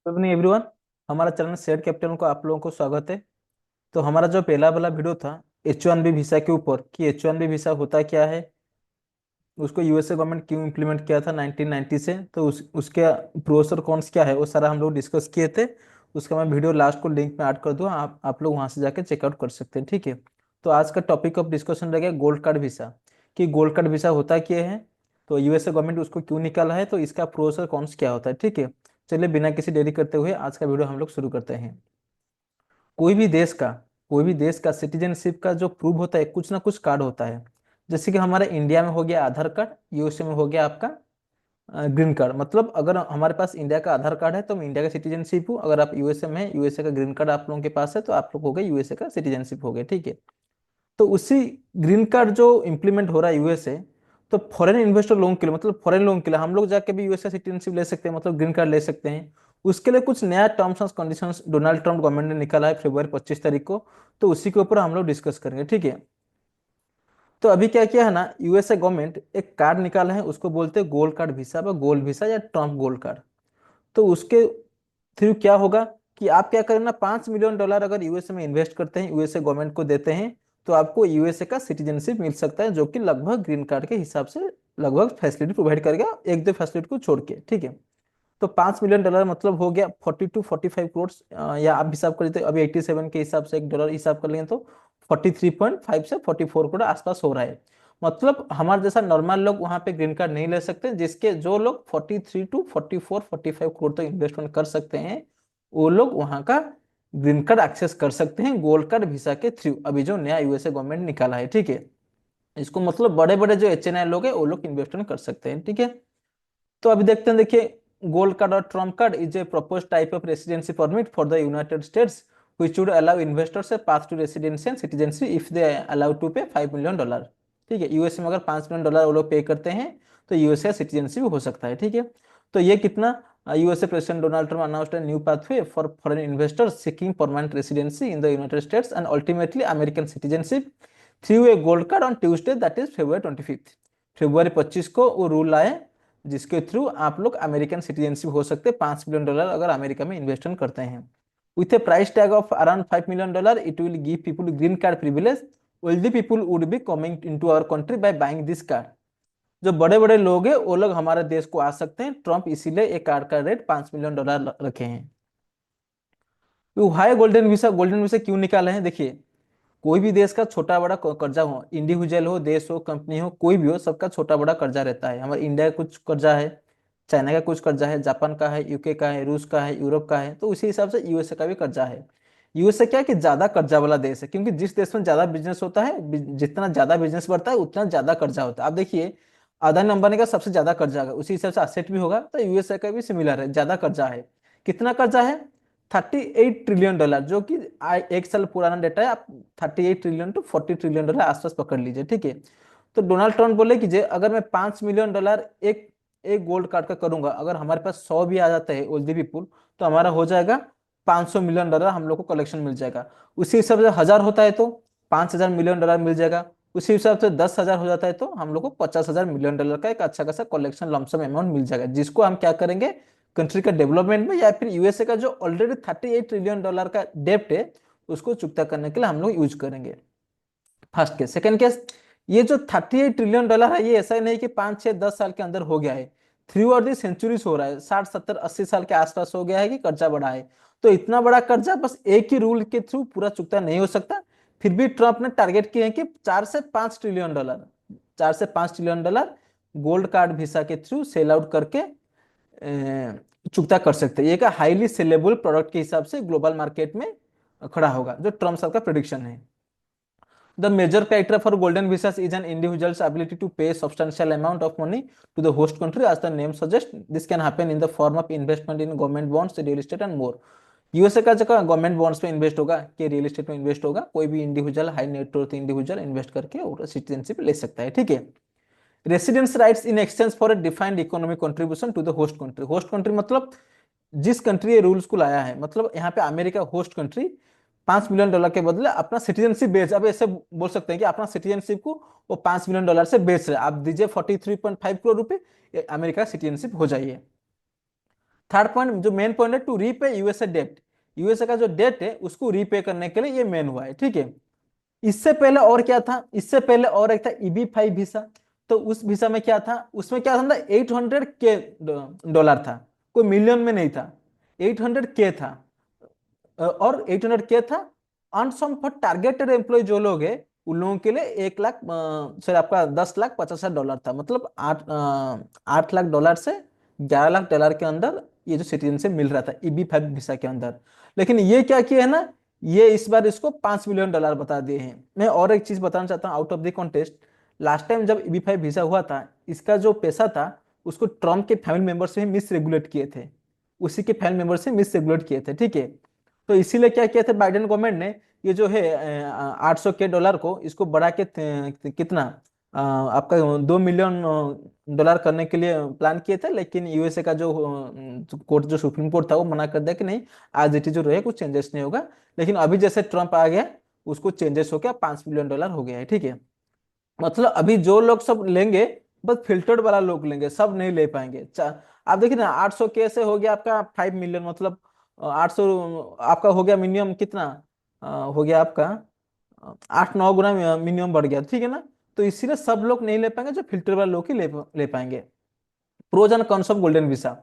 Good evening everyone. हमारा channel share capital को आप लोगों को स्वागत है। तो हमारा जो पहला वाला वीडियो था H1B वीसा के ऊपर कि H1B वीसा होता क्या है, उसको यूएसए गवर्नमेंट क्यों इम्प्लीमेंट किया था 1990 से, तो उसके प्रोस और कॉन्स क्या है वो सारा हम लोग डिस्कस किए थे। उसका मैं वीडियो लास्ट को लिंक में ऐड कर दूँ, आप लोग वहां से जाके चेकआउट कर सकते हैं। ठीक है। तो आज का टॉपिक ऑफ डिस्कशन रहेगा गोल्ड कार्ड वीसा, कि गोल्ड कार्ड वीसा होता क्या है, तो यूएसए गवर्नमेंट उसको क्यों निकाला है, तो इसका प्रोस और कॉन्स क्या होता है। ठीक है। चलिए बिना किसी देरी करते हुए आज का वीडियो हम लोग शुरू करते हैं। कोई भी देश का कोई भी देश का सिटीजनशिप का जो प्रूव होता है, कुछ ना कुछ कार्ड होता है। जैसे कि हमारे इंडिया में हो गया आधार कार्ड, यूएसए में हो गया आपका ग्रीन कार्ड। मतलब अगर हमारे पास इंडिया का आधार कार्ड है तो मैं इंडिया का सिटीजनशिप हूँ, अगर आप यूएसए में हैं, यूएसए का ग्रीन कार्ड आप लोगों के पास है तो आप लोग हो गए यूएसए का सिटीजनशिप हो गए। ठीक है। तो उसी ग्रीन कार्ड जो इम्प्लीमेंट हो रहा है यूएसए, तो फॉरेन इन्वेस्टर लोगों के लिए, मतलब फॉरेन लोगों के लिए हम लोग जाके भी यूएसए सिटीजनशिप ले सकते हैं, मतलब ग्रीन कार्ड ले सकते हैं। उसके लिए कुछ नया terms and conditions Donald Trump government ने निकाला है फरवरी 25 तारीख को। तो उसी के ऊपर हम लोग डिस्कस करेंगे। ठीक है। तो अभी क्या किया है ना, यूएसए गवर्नमेंट एक कार्ड निकाला है, उसको बोलते हैं गोल्ड कार्ड वीसा व गोल्ड वीसा या ट्रम्प गोल्ड कार्ड। तो उसके थ्रू क्या होगा कि आप क्या करें ना, $5 मिलियन अगर यूएसए में इन्वेस्ट करते हैं, यूएसए गवर्नमेंट को देते हैं, तो आपको यूएसए का सिटीजनशिप मिल सकता है, जो कि लगभग ग्रीन कार्ड के हिसाब से लगभग फैसिलिटी प्रोवाइड करेगा, एक दो फैसिलिटी को छोड़ के। ठीक है। तो $5 मिलियन मतलब हो गया 42-45 करोड़, या आप हिसाब कर लेते अभी 87 के हिसाब से एक डॉलर हिसाब कर लेंगे तो 43.5 से 44 करोड़ आसपास हो रहा है। मतलब हमारे जैसा नॉर्मल लोग वहां पे ग्रीन कार्ड नहीं ले सकते, जिसके जो लोग 43 to 44 45 करोड़ तक इन्वेस्टमेंट कर सकते हैं, वो लोग वहां का ग्रीन कार्ड एक्सेस कर सकते हैं गोल्ड कार्ड वीसा के थ्रू, अभी जो नया यूएसए गवर्नमेंट निकाला है। ठीक है। इसको मतलब बड़े बड़े जो एचएनआई लोग हैं वो लोग इन्वेस्टमेंट कर सकते हैं। ठीक है। तो अभी देखते हैं, देखिए, गोल्ड कार्ड और Trump card is a proposed type of residency permit for the United states which would allow investors a path to residency and citizenship if they are allowed to pay $5 million। ठीक है। USA में अगर $5 million वो लोग पे करते हैं तो यूएसए सिटीजनशिप हो सकता है। ठीक है। तो ये कितना, USA president Donald Trump announced a new pathway for foreign investors seeking permanent residency in the United States and ultimately American citizenship through a gold card on Tuesday, that is February 25th। फरवरी 25 को वो rule आए, जिसके through आप लोग American citizenship हो सकते हैं $5 million अगर अमेरिका में इन्वेस्टमेंट करते हैं। With a price tag of around $5 million it will give people green card privilege. Wealthy people would be coming into our country by buying this card. जो बड़े बड़े लोग हैं वो लोग हमारे देश को आ सकते हैं, ट्रम्प इसीलिए एक कार्ड का रेट $5 मिलियन रखे हैं। तो हाई गोल्डन वीसा क्यों निकाले हैं, देखिए, कोई भी देश का छोटा बड़ा कर्जा हो, इंडिविजुअल हो, देश हो, कंपनी हो, कोई भी हो, सबका छोटा बड़ा कर्जा रहता है। हमारे इंडिया का कुछ कर्जा है, चाइना का कुछ कर्जा है, जापान का है, यूके का है, रूस का है, यूरोप का है, तो उसी हिसाब से यूएसए का भी कर्जा है। यूएसए क्या है कि ज्यादा कर्जा वाला देश है, क्योंकि जिस देश में ज्यादा बिजनेस होता है, जितना ज्यादा बिजनेस बढ़ता है उतना ज्यादा कर्जा होता है। आप देखिए, अदानी अंबानी का सबसे ज्यादा कर्जा है, उसी हिसाब से असेट भी होगा, तो यूएसए का भी सिमिलर है, ज्यादा कर्जा है। कितना कर्जा है? $38 ट्रिलियन, जो कि एक साल पुराना डेटा है। आप 38 ट्रिलियन टू 40 ट्रिलियन आसपास पकड़ लीजिए। ठीक है। तो डोनाल्ड ट्रम्प बोले कि जे अगर मैं $5 मिलियन एक एक गोल्ड कार्ड का करूंगा, अगर हमारे पास 100 भी आ जाता है ओल्डी पीपुल, तो हमारा हो जाएगा $500 मिलियन, हम लोग को कलेक्शन मिल जाएगा। उसी हिसाब से 1000 होता है तो $5000 मिलियन मिल जाएगा। उसी हिसाब से 10,000 हो जाता है तो हम लोग को $50,000 मिलियन का एक अच्छा खासा कलेक्शन लमसम अमाउंट मिल जाएगा, जिसको हम क्या करेंगे, कंट्री का डेवलपमेंट में या फिर यूएसए का जो ऑलरेडी $38 ट्रिलियन का डेप्ट है उसको चुकता करने के लिए हम लोग यूज करेंगे। First case. सेकंड केस, ये जो $38 ट्रिलियन है, ये ऐसा ही नहीं कि 5 6 10 साल के अंदर हो गया है, थ्रू आउट दी सेंचुरीज हो रहा है, 60 70 80 साल के आसपास हो गया है कि कर्जा बढ़ा है। तो इतना बड़ा कर्जा बस एक ही रूल के थ्रू पूरा चुकता नहीं हो सकता। फिर भी ट्रम्प ने टारगेट किए हैं कि 4 से 5 ट्रिलियन डॉलर, $4 से 5 ट्रिलियन गोल्ड कार्ड वीसा के थ्रू सेल आउट करके चुकता कर सकते हैं। ये का हाईली सेलेबल प्रोडक्ट के हिसाब से ग्लोबल मार्केट में खड़ा होगा, जो ट्रम्प सर का प्रेडिक्शन है। The major criteria for golden visas is an individual's ability to pay a substantial amount of money to the host country. As the name suggests, this can happen in the form of investment in government bonds, real estate and more. USA का जगह government bonds में invest होगा कि real estate में invest होगा, कोई भी individual high net worth individual invest करके और सिटीजनशिप ले सकता है। ठीक है। Residence rights in exchange for a defined economic contribution to the host country. Host country मतलब जिस कंट्री ये रूल्स को लाया है, मतलब यहाँ पे अमेरिका होस्ट कंट्री $5 मिलियन के बदले अपना सिटीजनशिप बेच, अब ऐसे बोल सकते हैं कि अपना सिटीजनशिप को वो $5 मिलियन से बेच रहे, आप दीजिए 43.5 करोड़ रुपए, अमेरिका सिटीजनशिप हो जाइए। थर्ड पॉइंट जो मेन पॉइंट है, to repay USA debt. USA का जो डेट है उसको रीपे करने के लिए ये मेन हुआ है, ठीक है। इससे पहले और क्या था, इससे पहले और एक था EB-5 वीसा। तो उस वीसा में क्या था, उसमें क्या था, 800 के डॉलर था, कोई मिलियन में नहीं था, 800 के था। और 800 के था। On some for targeted employ जो लोग हैं उन लोगों के लिए 1 लाख, सर आपका 10,50,000 डॉलर था, मतलब 8 लाख डॉलर से 11 लाख डॉलर के अंदर ये जो सिटीजनशिप मिल रहा था EB-5 वीसा के अंदर। लेकिन ये क्या किया है ना, ये इस बार इसको 5 मिलियन डॉलर बता दिए हैं। मैं और एक चीज बताना चाहता हूँ out of the contest. Last time जब EB-5 वीजा हुआ था, इसका जो पैसा था उसको ट्रम्प के फैमिली मेंबर से मिस रेगुलेट किए थे, उसी के फैमिली मेंबर से मिस रेगुलेट किए थे, ठीक है। तो इसीलिए क्या किया था बाइडेन गवर्नमेंट ने, ये जो है 800 के डॉलर को इसको बढ़ा के कितना, आपका 2 मिलियन डॉलर करने के लिए प्लान किए थे। लेकिन यूएसए का जो कोर्ट, जो सुप्रीम कोर्ट था, वो मना कर दिया कि नहीं, आज इट इज जो रहे कुछ चेंजेस नहीं होगा। लेकिन अभी जैसे ट्रम्प आ गया, उसको चेंजेस हो गया, 5 मिलियन डॉलर हो गया है, ठीक है। मतलब अभी जो लोग सब लेंगे, बस फिल्टर्ड वाला लोग लेंगे, सब नहीं ले पाएंगे। आप देखिए ना, 800 के से हो गया आपका 5 मिलियन, मतलब 800 आपका हो गया मिनिमम कितना, हो गया आपका 8-9 गुना मिनिमम बढ़ गया, ठीक है ना। तो इसीलिए सब लोग नहीं ले पाएंगे, जो फिल्टर वाले लोग ही ले पाएंगे। Pros and cons of golden visa.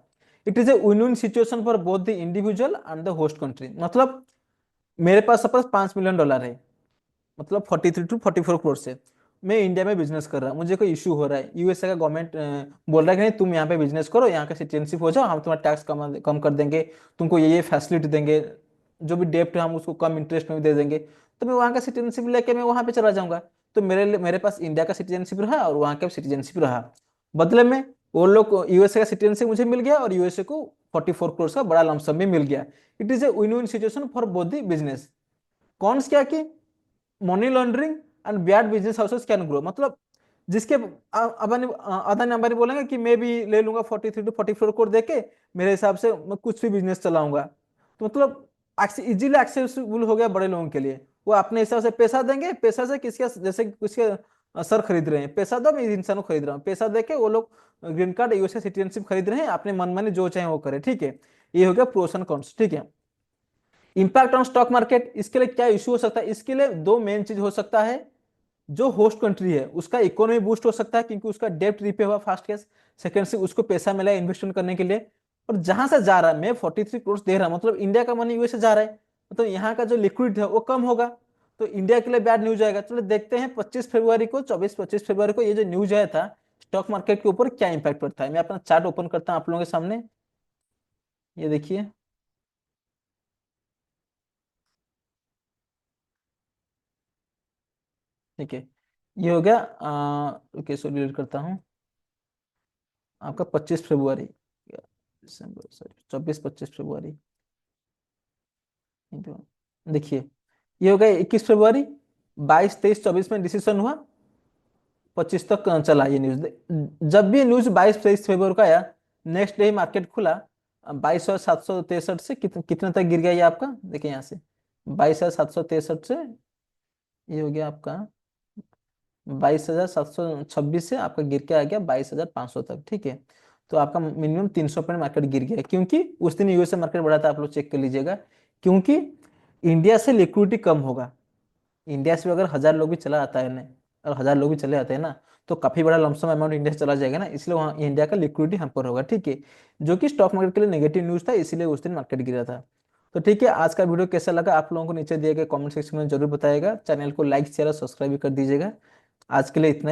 It is a win win situation for both the individual and the host country. मतलब मेरे पास सपोज 5 मिलियन डॉलर है, मतलब 43 to 44 करोड़ से। मैं इंडिया में बिजनेस कर रहा हूँ, मुझे कोई इशू हो रहा है, यूएसए का गवर्नमेंट बोल रहा है कि नहीं, तुम यहाँ पे बिजनेस करो, यहाँ का सिटीजनशिप हो जाओ, हम तुम्हारा टैक्स कम कम कर देंगे, तुमको ये फैसिलिटी देंगे, जो भी डेप्ट है हम उसको कम इंटरेस्ट में भी दे देंगे। तो मैं वहाँ का सिटीजनशिप लेके मैं वहाँ पे चला जाऊंगा। तो मेरे पास इंडिया का सिटीजनशिप रहा और वहाँ का सिटीजनशिप रहा। बदले में वो लोग, यूएसए का सिटीजनशिप मुझे मिल गया और यूएसए को 44 करोड़ का बड़ा लमसम भी मिल गया। It is a win win situation for both the business. Cons क्या कि money laundering and bad business houses can grow. मतलब जिसके अदानी अदानी अंबानी बोलेंगे कि मैं भी ले लूंगा 43 to 44 करोड़ देके, मेरे हिसाब से मैं कुछ भी बिजनेस चलाऊंगा। तो मतलब इजीली एक्सेसिबल हो गया बड़े लोगों के लिए। वो अपने हिसाब से पैसा देंगे, पैसा से किसके, जैसे किसके सर खरीद रहे हैं, पैसा दो मैं इस इंसान को खरीद रहा हूँ, पैसा देके वो लोग ग्रीन कार्ड यूएसए सिटीजनशिप खरीद रहे हैं, अपने मन माने जो चाहे वो करे, ठीक है। ये हो गया प्रोस एंड कॉन्स, ठीक है। इंपैक्ट ऑन स्टॉक मार्केट, इसके लिए क्या इशू हो सकता है, इसके लिए दो मेन चीज हो सकता है। जो होस्ट कंट्री है उसका इकोनॉमी बूस्ट हो सकता है, क्योंकि उसका डेब्ट रीपे हुआ फास्ट कैश। सेकंड से उसको पैसा मिला इन्वेस्टमेंट करने के लिए। और जहां से जा रहा है, मैं 43 करोड़ दे रहा हूं, मतलब इंडिया का मनी यूएस से जा रहा है, मतलब यहाँ का जो लिक्विड है वो कम होगा। तो इंडिया के लिए बैड न्यूज आएगा। चलो देखते हैं 25 फरवरी को, 24-25 फरवरी को ये जो न्यूज आया था स्टॉक मार्केट के ऊपर क्या इंपैक्ट पड़ता है। मैं अपना चार्ट ओपन करता हूँ आप लोगों के सामने, ये देखिए, ठीक है। ये हो गया, ओके सो डिलीट करता हूँ। आपका 25 फरवरी, दिसंबर, सॉरी 24-25 फरवरी, देखिए, ये हो गया 21 फरवरी, 22-23-24 में डिसीजन हुआ, 25 तक चला ये न्यूज। जब भी न्यूज 22-23 फरवरी का आया, नेक्स्ट डे मार्केट खुला 22,763 से कितने तक गिर गया ये आपका, देखिए यहाँ से 22,763 से ये हो गया आपका 22,726 से आपका गिर के आ गया 22,500 तक, ठीक है। तो आपका मिनिमम 300 पॉइंट मार्केट गिर गया, क्योंकि उस दिन यूएसए मार्केट बढ़ा था, आप लोग चेक कर लीजिएगा। क्योंकि इंडिया से लिक्विडिटी कम होगा। इंडिया से अगर 1,000 लोग भी चला आता है ना, और 1,000 लोग भी चले आते हैं ना, तो काफी बड़ा लमसम अमाउंट इंडिया से चला जाएगा ना, इसलिए वहाँ इंडिया का लिक्विडिटी हैम्पर होगा, ठीक है। जो कि स्टॉक मार्केट के लिए नेगेटिव न्यूज था, इसीलिए उस दिन मार्केट गिरा था। तो ठीक है, आज का वीडियो कैसा लगा आप लोगों को नीचे दिए गए कमेंट सेक्शन में जरूर बताइएगा। चैनल को लाइक शेयर और सब्सक्राइब भी कर दीजिएगा। आज के लिए इतना ही।